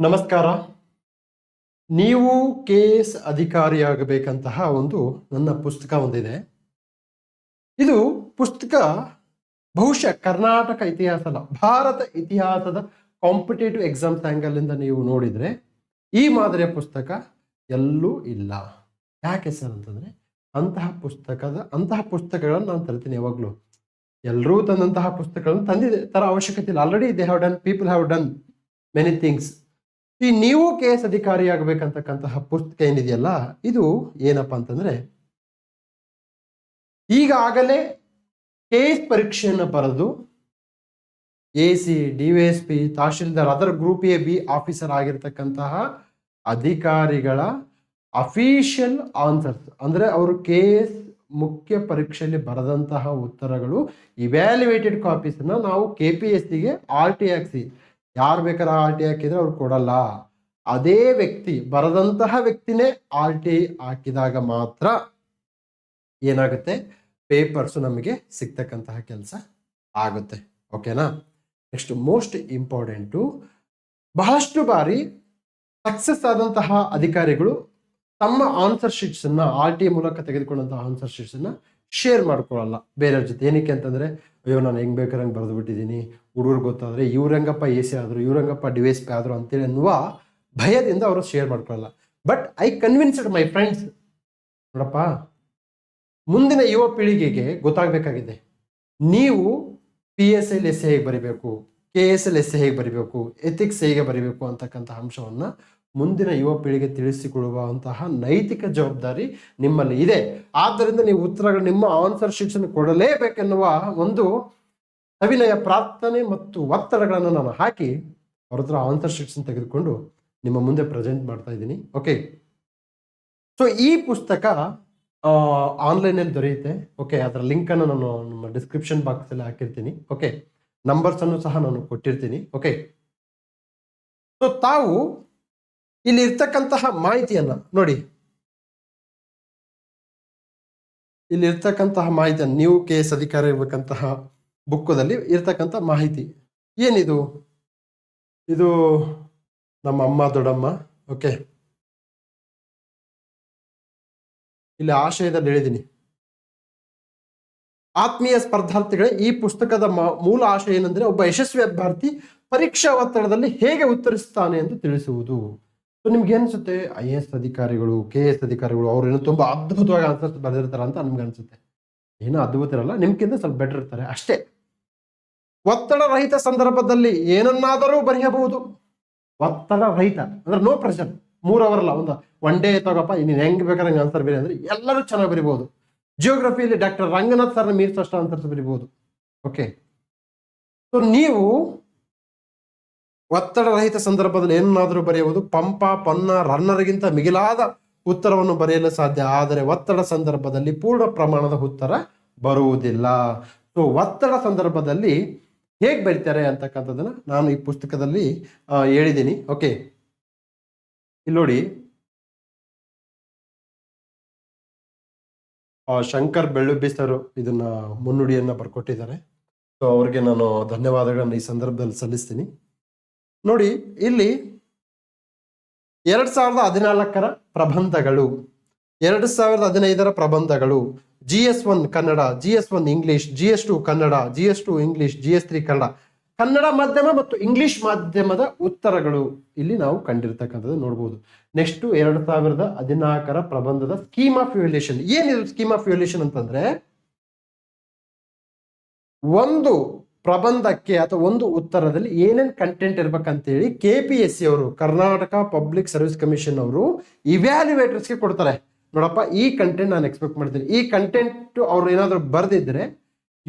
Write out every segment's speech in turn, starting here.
ನಮಸ್ಕಾರ. ನೀವು KS ಅಧಿಕಾರಿಯಾಗಬೇಕಂತಹ ಒಂದು ನನ್ನ ಪುಸ್ತಕ ಒಂದಿದೆ. ಇದು ಪುಸ್ತಕ ಬಹುಶಃ ಕರ್ನಾಟಕ ಇತಿಹಾಸ ಅಲ್ಲ, ಭಾರತ ಇತಿಹಾಸದ ಕಾಂಪಿಟೇಟಿವ್ ಎಕ್ಸಾಮ್ಸ್ ಆಂಗಲ್ ಇಂದ ನೀವು ನೋಡಿದ್ರೆ ಈ ಮಾದರಿಯ ಪುಸ್ತಕ ಎಲ್ಲೂ ಇಲ್ಲ. ಯಾಕೆ ಸರ್ ಅಂತಂದ್ರೆ ಅಂತಹ ಪುಸ್ತಕಗಳನ್ನು ನಾನು ತರ್ತೀನಿ ಯಾವಾಗಲೂ. ಎಲ್ಲರೂ ತಂದಂತಹ ಪುಸ್ತಕಗಳನ್ನು ತಂದಿದೆ ತರ ಅವಶ್ಯಕತೆ ಇಲ್ಲ. Already they have done, people have done many things. ಈ ನೀವು KS ಅಧಿಕಾರಿಯಾಗಬೇಕಂತಕ್ಕಂತಹ ಪುಸ್ತಕ ಏನಿದೆಯಲ್ಲ, ಇದು ಏನಪ್ಪಾ ಅಂತಂದ್ರೆ ಈಗಾಗಲೇ KS ಪರೀಕ್ಷೆಯನ್ನು ಬರೆದು AC, DVSP, ತಹಶೀಲ್ದಾರ್, ಅದರ ಗ್ರೂಪ್ AB ಆಫೀಸರ್ ಆಗಿರ್ತಕ್ಕಂತಹ ಅಧಿಕಾರಿಗಳ ಅಫಿಷಿಯಲ್ ಆನ್ಸರ್ಸ್, ಅಂದ್ರೆ ಅವರು KS ಮುಖ್ಯ ಪರೀಕ್ಷೆಯಲ್ಲಿ ಬರೆದಂತಹ ಉತ್ತರಗಳು ಇವ್ಯಾಲ್ಯುವೇಟೆಡ್ ಕಾಪೀಸ್ ನಾವು KPSCಗೆ RT ಹಾಕ್ಸಿ, ಯಾರು ಬೇಕಾದ್ರೆ RT ಹಾಕಿದ್ರೆ ಅವ್ರು ಕೊಡಲ್ಲ. ಅದೇ ವ್ಯಕ್ತಿ ಬರೆದಂತಹ ವ್ಯಕ್ತಿನೇ RT ಹಾಕಿದಾಗ ಮಾತ್ರ ಏನಾಗುತ್ತೆ, ಪೇಪರ್ಸ್ ನಮಗೆ ಸಿಗ್ತಕ್ಕಂತಹ ಕೆಲಸ ಆಗುತ್ತೆ. ಓಕೆನಾ? ನೆಕ್ಸ್ಟ್ ಮೋಸ್ಟ್ ಇಂಪಾರ್ಟೆಂಟು, ಬಹಳಷ್ಟು ಬಾರಿ ಸಕ್ಸಸ್ ಆದಂತಹ ಅಧಿಕಾರಿಗಳು ತಮ್ಮ ಆನ್ಸರ್ ಶೀಟ್ಸ್ ಅನ್ನ RT ಮೂಲಕ ತೆಗೆದುಕೊಂಡಂತಹ ಆನ್ಸರ್ ಶೀಟ್ಸ್ ಅನ್ನ ಶೇರ್ ಮಾಡ್ಕೊಳ್ಳಲ್ಲ ಬೇರೆಯವ್ರ ಜೊತೆ. ಏನಕ್ಕೆ ಅಂತಂದ್ರೆ, ಅಯ್ಯೋ ನಾನು ಹೆಂಗ್ ಬೇಕಾದ್ರೆ ಹಂಗೆ ಬರೆದು ಬಿಟ್ಟಿದ್ದೀನಿ, ಹುಡುಗರು ಗೊತ್ತಾದ್ರೆ ಇವ್ರಂಗಪ್ಪ AC ಆದ್ರು, ಇವ್ರಂಗಪ್ಪ DVSP ಆದ್ರು ಅಂತೇಳಿ ಅನ್ನುವ ಭಯದಿಂದ ಅವರು ಶೇರ್ ಮಾಡ್ಕೊಳ್ಳಲ್ಲ. But I convinced my friends, ನೋಡಪ್ಪ, ಮುಂದಿನ ಯುವ ಪೀಳಿಗೆಗೆ ಗೊತ್ತಾಗಬೇಕಾಗಿದೆ, ನೀವು PSL ಎಸ್ ಹೇಗೆ ಬರಿಬೇಕು, KSL ಎಸ್ ಹೇಗೆ ಬರಿಬೇಕು, ಎಥಿಕ್ಸ್ ಹೇಗೆ ಬರಿಬೇಕು ಅಂತಕ್ಕಂಥ ಅಂಶವನ್ನ ಮುಂದಿನ ಯುವ ಪೀಳಿಗೆ ತಿಳಿಸಿಕೊಡುವಂತಹ ನೈತಿಕ ಜವಾಬ್ದಾರಿ ನಿಮ್ಮಲ್ಲಿ ಇದೆ. ಆದ್ದರಿಂದ ನೀವು ಉತ್ತರಗಳು, ನಿಮ್ಮ ಆನ್ಸರ್ ಶೀಟ್ಸ್ ಅನ್ನು ಕೊಡಲೇಬೇಕೆನ್ನುವ ಒಂದು ಅವಿನಯ ಪ್ರಾರ್ಥನೆ ಮತ್ತು ಒತ್ತಡಗಳನ್ನು ನಾನು ಹಾಕಿ ಅವ್ರ ಹತ್ರ ಆನ್ಸರ್ ಶೀಟ್ಸ್ ತೆಗೆದುಕೊಂಡು ನಿಮ್ಮ ಮುಂದೆ ಪ್ರೆಸೆಂಟ್ ಮಾಡ್ತಾ ಇದ್ದೀನಿ. ಓಕೆ, ಸೊ ಈ ಪುಸ್ತಕ ಆನ್ಲೈನಲ್ಲಿ ದೊರೆಯುತ್ತೆ. ಓಕೆ, ಅದರ ಲಿಂಕ್ ಅನ್ನು ನಾನು ನಮ್ಮ ಡಿಸ್ಕ್ರಿಪ್ಷನ್ ಬಾಕ್ಸ್ ಅಲ್ಲಿ ಹಾಕಿರ್ತೀನಿ. ಓಕೆ, ನಂಬರ್ಸ್ ಅನ್ನು ಸಹ ನಾನು ಕೊಟ್ಟಿರ್ತೀನಿ. ಓಕೆ, ಸೊ ತಾವು ಇಲ್ಲಿ ಇರ್ತಕ್ಕಂತಹ ಮಾಹಿತಿಯನ್ನ ನೋಡಿ, ಇಲ್ಲಿ ಇರ್ತಕ್ಕಂತಹ ಮಾಹಿತಿಯನ್ನು, ನೀವು KS ಅಧಿಕಾರಿ ಇರಬೇಕಂತಹ ಬುಕ್ಕದಲ್ಲಿ ಇರ್ತಕ್ಕಂಥ ಮಾಹಿತಿ ಏನಿದು, ಇದು ನಮ್ಮ ಅಮ್ಮ ದೊಡ್ಡಮ್ಮ. ಓಕೆ, ಇಲ್ಲಿ ಆಶಯದಲ್ಲಿ ಹೇಳಿದ್ದೀನಿ, ಆತ್ಮೀಯ ಸ್ಪರ್ಧಾರ್ಥಿಗಳೇ, ಈ ಪುಸ್ತಕದ ಮೂಲ ಆಶಯ ಏನಂದ್ರೆ, ಒಬ್ಬ ಯಶಸ್ವಿ ಅಭ್ಯರ್ಥಿ ಪರೀಕ್ಷಾ ಒತ್ತಡದಲ್ಲಿ ಹೇಗೆ ಉತ್ತರಿಸುತ್ತಾನೆ ಎಂದು ತಿಳಿಸುವುದು. ಸೊ ನಿಮ್ಗೆ ಅನ್ಸುತ್ತೆ, IAS ಅಧಿಕಾರಿಗಳು, KS ಅಧಿಕಾರಿಗಳು ಅವ್ರೇನೋ ತುಂಬಾ ಅದ್ಭುತವಾಗಿ ಆನ್ಸರ್ಸ್ ಬರೆದಿರ್ತಾರ ಅಂತ ನಮ್ಗೆ ಅನ್ಸುತ್ತೆ. ಏನೋ ಅದ್ಭುತ ಇರಲ್ಲ, ನಿಮ್ಗಿಂತ ಸ್ವಲ್ಪ ಬೆಟರ್ ಇರ್ತಾರೆ ಅಷ್ಟೇ. ಒತ್ತಡ ರಹಿತ ಸಂದರ್ಭದಲ್ಲಿ ಏನನ್ನಾದರೂ ಬರೆಯಬಹುದು. ಒತ್ತಡ ರಹಿತ ಅಂದ್ರೆ ನೋ ಪ್ರೆಷರ್. 3 ಅವರ್ ಅಲ್ಲ, ಒನ್ ಡೇ ತಗೋಪ್ಪ, ನೀನ್ ಹೆಂಗ್ ಬೇಕಾದ್ರೆ ಆನ್ಸರ್ ಬರೀ ಅಂದ್ರೆ ಎಲ್ಲರೂ ಚೆನ್ನಾಗಿ ಬರಿಬಹುದು. ಜಿಯೋಗ್ರಫಿಯಲ್ಲಿ ಡಾಕ್ಟರ್ ರಂಗನಾಥ್ ಸರ್ನ ಮೀರ್ಸಷ್ಟು ಆನ್ಸರ್ಸ್ ಬರಿಬಹುದು. ಓಕೆ, ಸೊ ನೀವು ಒತ್ತಡ ರಹಿತ ಸಂದರ್ಭದಲ್ಲಿ ಏನನ್ನಾದರೂ ಬರೆಯುವುದು. ಪಂಪ, ಪನ್ನ, ರನ್ನರ್ಗಿಂತ ಮಿಗಿಲಾದ ಉತ್ತರವನ್ನು ಬರೆಯಲು ಸಾಧ್ಯ, ಆದರೆ ಒತ್ತಡ ಸಂದರ್ಭದಲ್ಲಿ ಪೂರ್ಣ ಪ್ರಮಾಣದ ಉತ್ತರ ಬರುವುದಿಲ್ಲ. ಸೊ ಒತ್ತಡ ಸಂದರ್ಭದಲ್ಲಿ ಹೇಗೆ ಬರೀತಾರೆ ಅಂತಕ್ಕಂಥದ್ದನ್ನ ನಾನು ಈ ಪುಸ್ತಕದಲ್ಲಿ ಹೇಳಿದ್ದೀನಿ. ಓಕೆ, ಇಲ್ಲಿ ನೋಡಿ, ಶಂಕರ್ ಬೆಳ್ಳುಬ್ಬಿ ಸರ್ ಇದನ್ನ ಮುನ್ನುಡಿಯನ್ನ ಬರ್ಕೊಟ್ಟಿದ್ದಾರೆ. ಸೊ ಅವ್ರಿಗೆ ನಾನು ಧನ್ಯವಾದಗಳನ್ನ ಈ ಸಂದರ್ಭದಲ್ಲಿ ಸಲ್ಲಿಸ್ತೀನಿ. ನೋಡಿ, ಇಲ್ಲಿ 2014 ಪ್ರಬಂಧಗಳು, 2015 ಪ್ರಬಂಧಗಳು, GS1 Kannada, GS1 English, GS2 Kannada, GS2 English, GS3 Kannada, Kannada ಮಾಧ್ಯಮ ಮತ್ತು ಇಂಗ್ಲಿಷ್ ಮಾಧ್ಯಮದ ಉತ್ತರಗಳು ಇಲ್ಲಿ ನಾವು ಕಂಡಿರ್ತಕ್ಕಂಥದ್ದು ನೋಡ್ಬೋದು. ನೆಕ್ಸ್ಟ್ 2014 ಪ್ರಬಂಧದ ಸ್ಕೀಮ್ ಆಫ್ ವ್ಯಾಲ್ಯೂಯೇಷನ್. ಏನಿದು ಸ್ಕೀಮ್ ಆಫ್ ವ್ಯಾಲ್ಯೂಯೇಷನ್ ಅಂತಂದ್ರೆ, ಒಂದು ಪ್ರಬಂಧಕ್ಕೆ ಅಥವಾ ಒಂದು ಉತ್ತರದಲ್ಲಿ ಏನೇನ್ ಕಂಟೆಂಟ್ ಇರ್ಬೇಕಂತೇಳಿ KPSC ಅವರು, ಕರ್ನಾಟಕ ಪಬ್ಲಿಕ್ ಸರ್ವಿಸ್ ಕಮಿಷನ್ ಅವರು ಇವ್ಯಾಲ್ಯುವೇಟರ್ಸ್ಗೆ ಕೊಡ್ತಾರೆ. ನೋಡಪ್ಪ, ಈ ಕಂಟೆಂಟ್ ನಾನು ಎಕ್ಸ್ಪೆಕ್ಟ್ ಮಾಡ್ತೀನಿ, ಈ ಕಂಟೆಂಟ್ ಅವ್ರು ಏನಾದ್ರು ಬರ್ದಿದ್ರೆ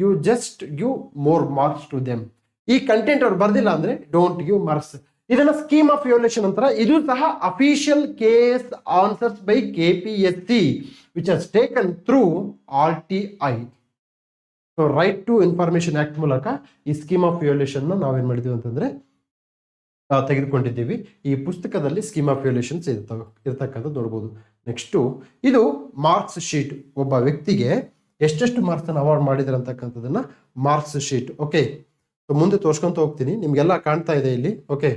you just give more marks to them. ಈ ಕಂಟೆಂಟ್ ಅವ್ರು ಬರ್ದಿಲ್ಲ ಅಂದ್ರೆ ಡೋಂಟ್ ಗಿವ್ ಮಾರ್ಕ್ಸ್. ಇದನ್ನ ಸ್ಕೀಮ್ ಆಫ್ ವ್ಯಾಲ್ಯೂಯೇಷನ್ ಅಂತಾರೆ. ಇದು ಸಹ official KS answers by KPSC which has taken through RTI. So right to information act ಮೂಲಕ ಈ ಸ್ಕೀಮ್ ಆಫ್ ವ್ಯಾಲ್ಯೂಯೇಷನ್ ನಾವೇನ್ ಮಾಡಿದೀವಿ ಅಂತಂದ್ರೆ ತೆಗೆದುಕೊಂಡಿದ್ದೀವಿ. ಈ ಪುಸ್ತಕದಲ್ಲಿ ಸ್ಕೀಮ್ ಆಫ್ ವ್ಯಾಲ್ಯೂಯೇಷನ್ಸ್ ಇರ್ತಕ್ಕಂಥದ್ದು ನೋಡ್ಬೋದು. ನೆಕ್ಸ್ಟ್, ಇದು ಮಾರ್ಕ್ಸ್ ಶೀಟ್. ಒಬ್ಬ ವ್ಯಕ್ತಿಗೆ ಎಷ್ಟೆಷ್ಟು ಮಾರ್ಕ್ಸ್ ಅನ್ನು ಅವಾರ್ಡ್ ಮಾಡಿದ್ರೆ ಅಂತಕ್ಕಂಥದ್ದನ್ನ ಮಾರ್ಕ್ಸ್ ಶೀಟ್. ಓಕೆ, ಮುಂದೆ ತೋರ್ಸ್ಕೊಂತ ಹೋಗ್ತೀನಿ, ನಿಮ್ಗೆಲ್ಲ ಕಾಣ್ತಾ ಇದೆ ಇಲ್ಲಿ. Okay,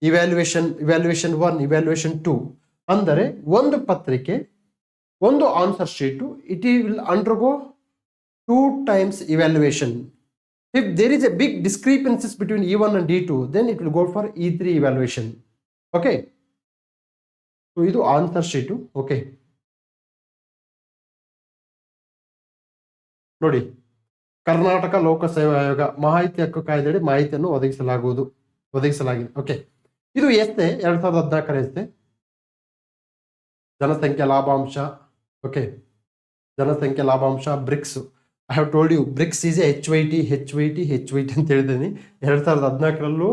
evaluation 1, evaluation 2. ಅಂದರೆ ಒಂದು ಪತ್ರಿಕೆ, ಒಂದು answer sheet, it will undergo 2 times evaluation. If there is a big discrepancies between E1 and E2, then it will go for E3 evaluation. Okay. So ಇದು ಆನ್ಸರ್ ಶೀಟು. ಓಕೆ, ನೋಡಿ, ಕರ್ನಾಟಕ ಲೋಕಸೇವಾ ಆಯೋಗ ಮಾಹಿತಿ ಹಕ್ಕು ಕಾಯ್ದೆಯಡಿ ಮಾಹಿತಿಯನ್ನು ಒದಗಿಸಲಾಗಿದೆ. ಓಕೆ, ಇದು ಎಸ್ತೆ 2014 ಎಸ್ತೆ. ಜನಸಂಖ್ಯಾ ಲಾಭಾಂಶ. ಓಕೆ, ಜನಸಂಖ್ಯಾ ಲಾಭಾಂಶ BRICS. I have told you BRICS is HYT ಅಂತ ಹೇಳಿದ್ದೀನಿ. 2014ರಲ್ಲೂ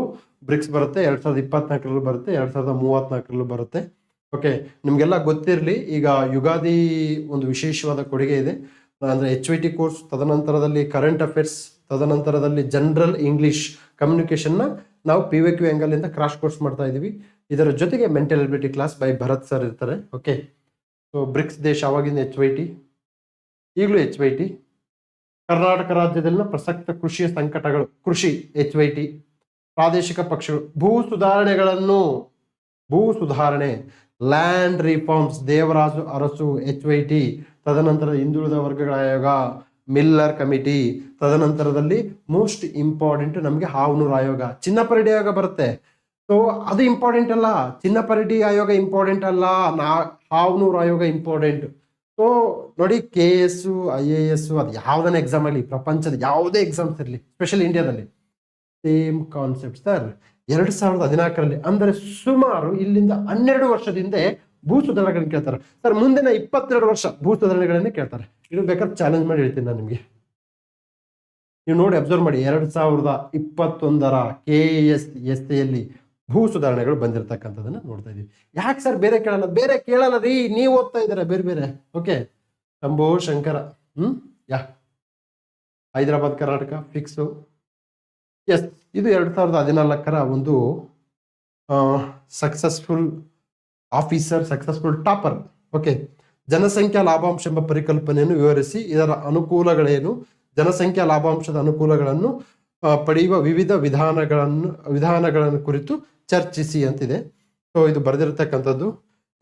ಬ್ರಿಕ್ಸ್ ಬರುತ್ತೆ, 2024ರಲ್ಲೂ ಬರುತ್ತೆ, 2034ರಲ್ಲೂ ಬರುತ್ತೆ. ಓಕೆ, ನಿಮಗೆಲ್ಲ ಗೊತ್ತಿರಲಿ, ಈಗ ಯುಗಾದಿ ಒಂದು ವಿಶೇಷವಾದ ಕೊಡುಗೆ ಇದೆ. ಅಂದರೆ HYT ಕೋರ್ಸ್, ತದನಂತರದಲ್ಲಿ ಕರೆಂಟ್ ಅಫೇರ್ಸ್, ತದನಂತರದಲ್ಲಿ ಜನರಲ್ ಇಂಗ್ಲಿಷ್ ಕಮ್ಯುನಿಕೇಷನ್ನ ನಾವು PYQ ಆ್ಯಂಗಲಿಂದ ಕ್ರಾಶ್ ಕೋರ್ಸ್ ಮಾಡ್ತಾ ಇದ್ದೀವಿ. ಇದರ ಜೊತೆಗೆ mental ability class by Bharat sir ಇರ್ತಾರೆ. ಓಕೆ, ಸೊ ಬ್ರಿಕ್ಸ್ ದೇಶ ಆವಾಗಿಂದ HYT, ಈಗಲೂ HYT. ಕರ್ನಾಟಕ ರಾಜ್ಯದಲ್ಲಿನ ಪ್ರಸಕ್ತ ಕೃಷಿಯ ಸಂಕಟಗಳು, ಕೃಷಿ HYT. ಪ್ರಾದೇಶಿಕ ಪಕ್ಷಗಳು, ಭೂ ಸುಧಾರಣೆ land reforms, Devaraj Urs HYT. ತದನಂತರ ಹಿಂದುಳಿದ ವರ್ಗಗಳ ಆಯೋಗ, ಮಿಲ್ಲರ್ ಕಮಿಟಿ. ತದನಂತರದಲ್ಲಿ ಮೋಸ್ಟ್ ಇಂಪಾರ್ಟೆಂಟ್ ನಮಗೆ ಹಾವನೂರು ಆಯೋಗ, ಚಿನ್ನಪರೆಡ್ಡಿ ಆಯೋಗ ಬರುತ್ತೆ. ಸೊ ಅದು ಇಂಪಾರ್ಟೆಂಟ್ ಅಲ್ಲ, ಚಿನ್ನಪರೆಡ್ಡಿ ಆಯೋಗ ಇಂಪಾರ್ಟೆಂಟ್ ಅಲ್ಲ, ಹಾವನೂರು ಆಯೋಗ ಇಂಪಾರ್ಟೆಂಟ್. ಸೊ ನೋಡಿ, KS, IAS ಅದು ಯಾವುದನ್ನ ಎಕ್ಸಾಮ್ ಆಗಲಿ, ಪ್ರಪಂಚದ ಯಾವುದೇ ಎಕ್ಸಾಮ್ಸ್ ಇರಲಿ, ಸ್ಪೆಷಲಿ ಇಂಡಿಯಾದಲ್ಲಿ ಸೇಮ್ ಕಾನ್ಸೆಪ್ಟ್ ಸರ್. 2014ರಲ್ಲಿ, ಅಂದರೆ ಸುಮಾರು ಇಲ್ಲಿಂದ 12 ವರ್ಷದಿಂದ ಭೂ ಸುಧಾರಣೆಗಳನ್ನ ಕೇಳ್ತಾರೆ ಸರ್. ಮುಂದಿನ 22 ವರ್ಷ ಭೂ ಸುಧಾರಣೆಗಳನ್ನೇ ಕೇಳ್ತಾರೆ. ಇದು ಬೇಕಾದ್ರೆ ಚಾಲೆಂಜ್ ಮಾಡಿ ಹೇಳ್ತೀನಿ ನಾನು ನಿಮಗೆ. ನೀವು ನೋಡಿ, ಅಬ್ಸರ್ವ್ ಮಾಡಿ, 2021ರ KS SAಯಲ್ಲಿ ಭೂ ಸುಧಾರಣೆಗಳು ಬಂದಿರತಕ್ಕಂಥದ್ದನ್ನ ನೋಡ್ತಾ ಇದೀವಿ. ಯಾಕೆ ಸರ್ ಬೇರೆ ಕೇಳಲ್ಲ ರೀ, ನೀವು ಓದ್ತಾ ಇದ್ದೀರಾ ಬೇರೆ. ಓಕೆ, ಶಂಭೋ ಶಂಕರ. ಹೈದರಾಬಾದ್ ಕರ್ನಾಟಕ ಫಿಕ್ಸು. ಎಸ್, ಇದು 2014ರ ಒಂದು successful officer, successful topper. Okay, ಜನಸಂಖ್ಯಾ ಲಾಭಾಂಶ ಎಂಬ ಪರಿಕಲ್ಪನೆಯನ್ನು ವಿವರಿಸಿ ಇದರ ಅನುಕೂಲಗಳೇನು, ಜನಸಂಖ್ಯಾ ಲಾಭಾಂಶದ ಅನುಕೂಲಗಳನ್ನು ಪಡೆಯುವ ವಿವಿಧ ವಿಧಾನಗಳನ್ನು ಕುರಿತು ಚರ್ಚಿಸಿ ಅಂತಿದೆ. ಸೊ ಇದು ಬರೆದಿರತಕ್ಕಂಥದ್ದು.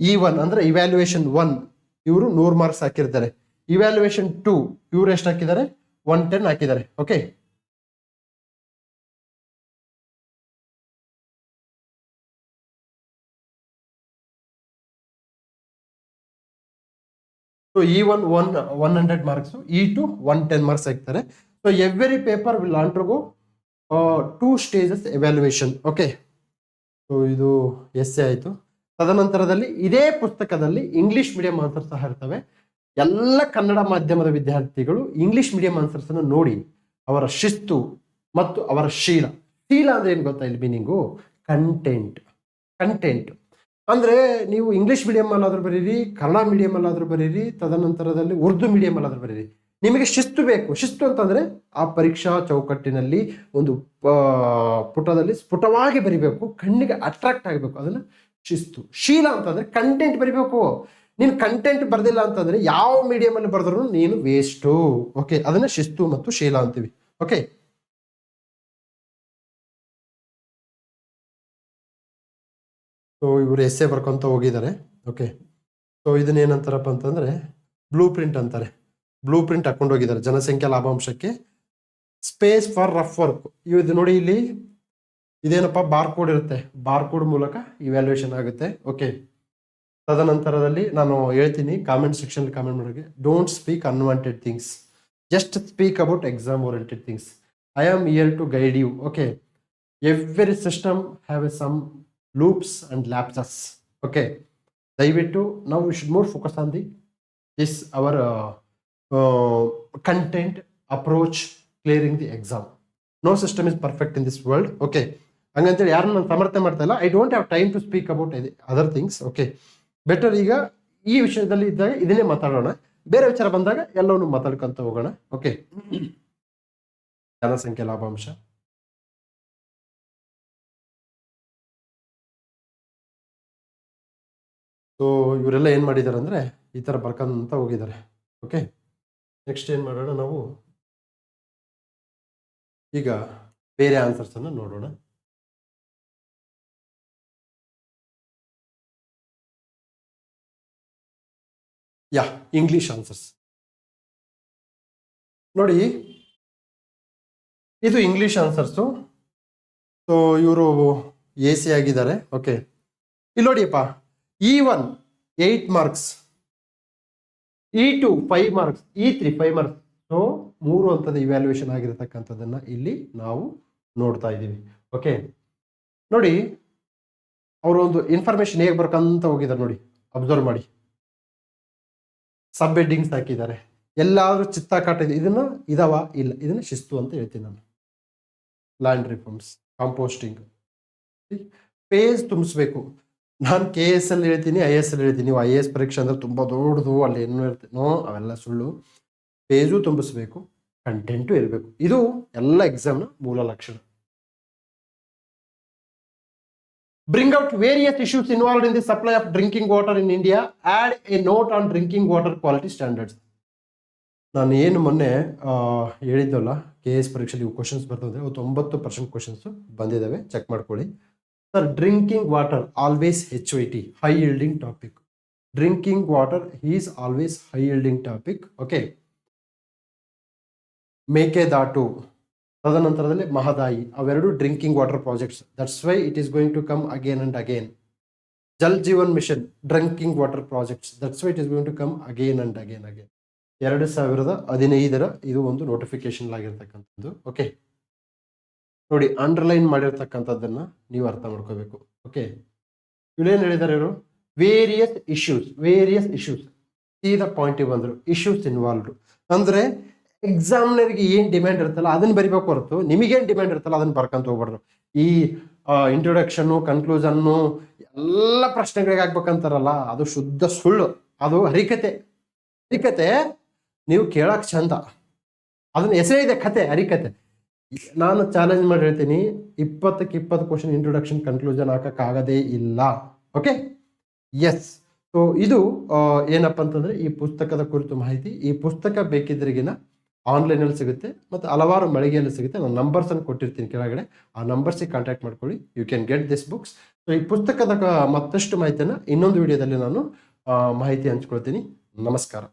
E1 ಅಂದ್ರೆ ಇವ್ಯಾಲ್ಯೂಯೇಷನ್ 1, ಇವರು 100 ಮಾರ್ಕ್ಸ್ ಹಾಕಿರ್ತಾರೆ. ಇವ್ಯಾಲ್ಯೂಯೇಷನ್ 2 ಇವರು ಎಷ್ಟು ಹಾಕಿದ್ದಾರೆ, 110 ಹಾಕಿದ್ದಾರೆ. Okay, so E1 100 marks, E2 110 marks ಹಾಕ್ತಾರೆ. So every paper will undergo 2 stages evaluation. Okay, so ಇದು ಎಸ್ಸೆ ಆಯಿತು. ತದನಂತರದಲ್ಲಿ ಇದೇ ಪುಸ್ತಕದಲ್ಲಿ ಇಂಗ್ಲಿಷ್ ಮೀಡಿಯಂ ಆನ್ಸರ್ ಸಹ ಇರ್ತವೆ. ಎಲ್ಲ ಕನ್ನಡ ಮಾಧ್ಯಮದ ವಿದ್ಯಾರ್ಥಿಗಳು ಇಂಗ್ಲಿಷ್ ಮೀಡಿಯಂ ಆನ್ಸರ್ಸ್ ಅನ್ನು ನೋಡಿ ಅವರ ಶಿಸ್ತು ಮತ್ತು ಅವರ ಶೀಲ ಅಂದ್ರೆ ಏನು ಗೊತ್ತಾ, ಇಲ್ಲಿ ಮೀನಿಂಗು ಕಂಟೆಂಟ್ ಅಂದ್ರೆ ನೀವು ಇಂಗ್ಲಿಷ್ ಮೀಡಿಯಂ ಅಲ್ಲಾದ್ರೂ ಬರೀರಿ, ಕನ್ನಡ ಮೀಡಿಯಂ ಅಲ್ಲಾದ್ರೂ ಬರೀರಿ, ತದನಂತರದಲ್ಲಿ ಉರ್ದು ಮೀಡಿಯಂ ಅಲ್ಲಾದ್ರೂ ಬರೀರಿ, ನಿಮಗೆ ಶಿಸ್ತು ಬೇಕು. ಶಿಸ್ತು ಅಂತಂದ್ರೆ ಆ ಪರೀಕ್ಷಾ ಚೌಕಟ್ಟಿನಲ್ಲಿ ಒಂದು ಪುಟದಲ್ಲಿ ಸ್ಫುಟವಾಗಿ ಬರಿಬೇಕು, ಕಣ್ಣಿಗೆ ಅಟ್ರಾಕ್ಟ್ ಆಗಬೇಕು, ಅದನ್ನ ಶಿಸ್ತು. ಶೀಲ ಅಂತಂದ್ರೆ ಕಂಟೆಂಟ್ ಬರಿಬೇಕು. ನೀನು ಕಂಟೆಂಟ್ ಬರ್ದಿಲ್ಲ ಅಂತಂದ್ರೆ ಯಾವ ಮೀಡಿಯಂ ಅಲ್ಲಿ ಬರೆದ್ರು ನೀನು ವೇಸ್ಟು. ಓಕೆ, ಅದನ್ನ ಶಿಸ್ತು ಮತ್ತು ಶೀಲ ಅಂತೀವಿ. ಓಕೆ, ಸೊ ಇವರು ಎಸ್ಸೆ ಬರ್ಕೊಂತ ಹೋಗಿದ್ದಾರೆ. ಓಕೆ, ಸೊ ಇದನ್ನೇನಂತಾರಪ್ಪ ಅಂತಂದ್ರೆ ಬ್ಲೂ ಪ್ರಿಂಟ್ ಅಂತಾರೆ. ಬ್ಲೂ ಪ್ರಿಂಟ್ ಹಾಕೊಂಡು ಹೋಗಿದ್ದಾರೆ ಜನಸಂಖ್ಯಾ ಲಾಭಾಂಶಕ್ಕೆ. ಸ್ಪೇಸ್ ಫಾರ್ ರಫ್ ವರ್ಕ್, ಇದು ನೋಡಿ, ಇಲ್ಲಿ ಇದೇನಪ್ಪ, ಬಾರ್ಕೋಡ್ ಇರುತ್ತೆ, ಬಾರ್ಕೋಡ್ ಮೂಲಕ ಇವ್ಯಾಲ್ಯೂಯೇಷನ್ ಆಗುತ್ತೆ. ಓಕೆ, ತದನಂತರದಲ್ಲಿ ನಾನು ಹೇಳ್ತೀನಿ ಕಾಮೆಂಟ್ ಸೆಕ್ಷನ್ ಕಾಮೆಂಟ್ ಮಾಡೋಕೆ, don't speak unwanted things, just speak about exam oriented things. I am here to guide you. Okay, every system have a some loops and lapses. Okay, ದಯವಿಟ್ಟು ನಾವು we should more focus on this our content approach clearing the exam. No system is perfect in this world. Okay, ಹಂಗಂತೇಳಿ ಯಾರನ್ನ ನಾನು ಸಮರ್ಥನೆ ಮಾಡ್ತಾ ಇಲ್ಲ. I don't have time to speak about other things. Okay, better ಈಗ ಈ ವಿಷಯದಲ್ಲಿ ಇದ್ದಾಗ ಇದನ್ನೇ ಮಾತಾಡೋಣ, ಬೇರೆ ವಿಚಾರ ಬಂದಾಗ ಎಲ್ಲವನ್ನೂ ಮಾತಾಡ್ಕೊಂತ ಹೋಗೋಣ. ಓಕೆ, ಜನಸಂಖ್ಯೆ ಲಾಭಾಂಶ. ಸೊ ಇವರೆಲ್ಲ ಏನ್ ಮಾಡಿದ್ದಾರೆ ಅಂದ್ರೆ ಈ ತರ ಬರ್ಕೊಂತ ಹೋಗಿದ್ದಾರೆ. ಓಕೆ, ನೆಕ್ಸ್ಟ್ ಏನ್ ಮಾಡೋಣ ನಾವು, ಈಗ ಬೇರೆ ಆನ್ಸರ್ಸ್ ಅನ್ನು ನೋಡೋಣ. ಯಾ ಇಂಗ್ಲಿಷ್ ಆನ್ಸರ್ಸ್ ನೋಡಿ, ಇದು ಇಂಗ್ಲಿಷ್ ಆನ್ಸರ್ಸು. ಸೊ ಇವರು ಎ ಸಿ ಆಗಿದ್ದಾರೆ. ಓಕೆ, ಇಲ್ಲಿ ನೋಡಿಯಪ್ಪ, E1 8 marks, E2 5 marks, E3 5 marks. So 3 ಹಂತದ ಇವ್ಯಾಲ್ಯೂಯೇಷನ್ ಆಗಿರತಕ್ಕಂಥದ್ದನ್ನ ಇಲ್ಲಿ ನಾವು ನೋಡ್ತಾ ಇದ್ದೀವಿ. ಓಕೆ, ನೋಡಿ ಅವರು ಒಂದು ಇನ್ಫಾರ್ಮೇಶನ್ ಹೇಗೆ ಬರ್ಕಂತ ಹೋಗಿದ್ದಾರೆ ನೋಡಿ, ಅಬ್ಸರ್ವ್ ಮಾಡಿ. ಸಬ್ ಹೆಡ್ಡಿಂಗ್ಸ್ ಹಾಕಿದ್ದಾರೆ, ಎಲ್ಲಾದ್ರೂ ಚಿತ್ತಾಕಾಟ ಇದೆ, ಇದನ್ನ ಇದಾವ ಇಲ್ಲ, ಇದನ್ನ ಶಿಸ್ತು ಅಂತ ಹೇಳ್ತೀನಿ ನಾನು. ಲ್ಯಾಂಡ್ ರಿಫಾರ್ಮ್ಸ್, ಕಾಂಪೋಸ್ಟಿಂಗ್, ಪೇಜ್ ತುಂಬಿಸ್ಬೇಕು. ನಾನು KS ಅಲ್ಲಿ ಹೇಳ್ತೀನಿ, IAS ಅಲ್ಲಿ ಹೇಳ್ತೀನಿ. ನೀವು IAS ಪರೀಕ್ಷೆ ಅಂದ್ರೆ ತುಂಬಾ ದೊಡ್ಡದು, ಅಲ್ಲಿ ಏನು ಇರ್ತೀನಿ, ನೋ, ಅವೆಲ್ಲ ಸುಳ್ಳು. ಪೇಜು ತುಂಬಿಸ್ಬೇಕು, ಕಂಟೆಂಟು ಇರಬೇಕು. ಇದು ಎಲ್ಲ ಎಕ್ಸಾಮ್ನ ಮೂಲ ಲಕ್ಷಣ. Bring out various issues involved in the supply of drinking water in India. Add a note on drinking water quality standards. ನಾನು ಏನು ಮೊನ್ನೆ ಹೇಳಿದ್ದಲ್ಲ, KS ಪರೀಕ್ಷೆಯಲ್ಲಿ ಇವು ಕ್ವಶನ್ಸ್ ಬರ್ತದೆ. 90% ಕ್ವಶನ್ಸ್ ಬಂದಿದ್ದಾವೆ, ಚೆಕ್ ಮಾಡ್ಕೊಳ್ಳಿ. Sir, drinking water always HYT, high yielding topic. Drinking water is always high yielding topic. Okay, Mekedatu, ತದನಂತರದಲ್ಲಿ ಮಹದಾಯಿ, ಅವೆರಡು drinking water projects. That's why it is going to come again and again. Jal Jeevan mission, drinking water projects. That's why it is going to come again and again. 2015 ಇದು ಒಂದು notification ಆಗಿರ್ತಕ್ಕಂಥದ್ದು. Okay, ನೋಡಿ, underline ಮಾಡಿರ್ತಕ್ಕಂಥದ್ದನ್ನ ನೀವು ಅರ್ಥ ಮಾಡ್ಕೋಬೇಕು. Okay, ಇಲ್ಲೇನು ಹೇಳಿದ್ದಾರೆ ಇವರು? Various issues. ಸೀದಾ ಪಾಯಿಂಟಿಗೆ ಬಂದರು. ಇಶ್ಯೂಸ್ ಇನ್ವಾಲ್ವ್ಡ್ ಅಂದ್ರೆ ಎಕ್ಸಾಮ್ನರ್ಗೆ ಏನ್ ಡಿಮ್ಯಾಂಡ್ ಇರುತ್ತಲ್ಲ ಅದನ್ನ ಬರಿಬೇಕು ಹೊರತು ನಿಮಗೇನು ಡಿಮ್ಯಾಂಡ್ ಇರುತ್ತಲ್ಲ ಅದನ್ನ ಬರ್ಕೊಂತ ಹೋಗ್ಬಾರ್ದು. ಈ ಇಂಟ್ರೊಡಕ್ಷನ್ನು, ಕನ್ಕ್ಲೂಷನ್ನು ಎಲ್ಲ ಪ್ರಶ್ನೆಗಳಿಗೆ ಆಗ್ಬೇಕಂತಾರಲ್ಲ, ಅದು ಶುದ್ಧ ಸುಳ್ಳು. ಅದು ಹರಿಕತೆ. ನೀವು ಕೇಳಕ್ ಚಂದ, ಅದನ್ನ ಹೆಸರೇ ಇದೆ, ಕತೆ, ಹರಿಕತೆ. ನಾನು ಚಾಲೆಂಜ್ ಮಾಡಿ ಹೇಳ್ತೀನಿ, 20ಕ್ಕೆ 20 ಕ್ವಶನ್ ಇಂಟ್ರೊಡಕ್ಷನ್, ಕನ್ಕ್ಲೂಷನ್ ಹಾಕಕ್ಕಾಗದೇ ಇಲ್ಲ. Okay, S. ಸೊ ಇದು ಏನಪ್ಪ ಅಂತಂದ್ರೆ ಈ ಪುಸ್ತಕದ ಕುರಿತು ಮಾಹಿತಿ. ಈ ಪುಸ್ತಕ ಬೇಕಿದ್ರಿಗಿನ ಆನ್ಲೈನಲ್ಲಿ ಸಿಗುತ್ತೆ, ಮತ್ತು ಹಲವಾರು ಮಳಿಗೆಯಲ್ಲಿ ಸಿಗುತ್ತೆ. ನಾನು ನಂಬರ್ಸ್ ಅನ್ನು ಕೊಟ್ಟಿರ್ತೀನಿ ಕೆಳಗಡೆ, ಆ ನಂಬರ್ಸಿಗೆ ಕಾಂಟ್ಯಾಕ್ಟ್ ಮಾಡ್ಕೊಳ್ಳಿ. You can get this books. So ಈ ಪುಸ್ತಕದ ಮತ್ತಷ್ಟು ಮಾಹಿತಿಯನ್ನು ಇನ್ನೊಂದು ವಿಡಿಯೋದಲ್ಲಿ ನಾನು ಮಾಹಿತಿ ಹಂಚ್ಕೊಳ್ತೀನಿ. ನಮಸ್ಕಾರ.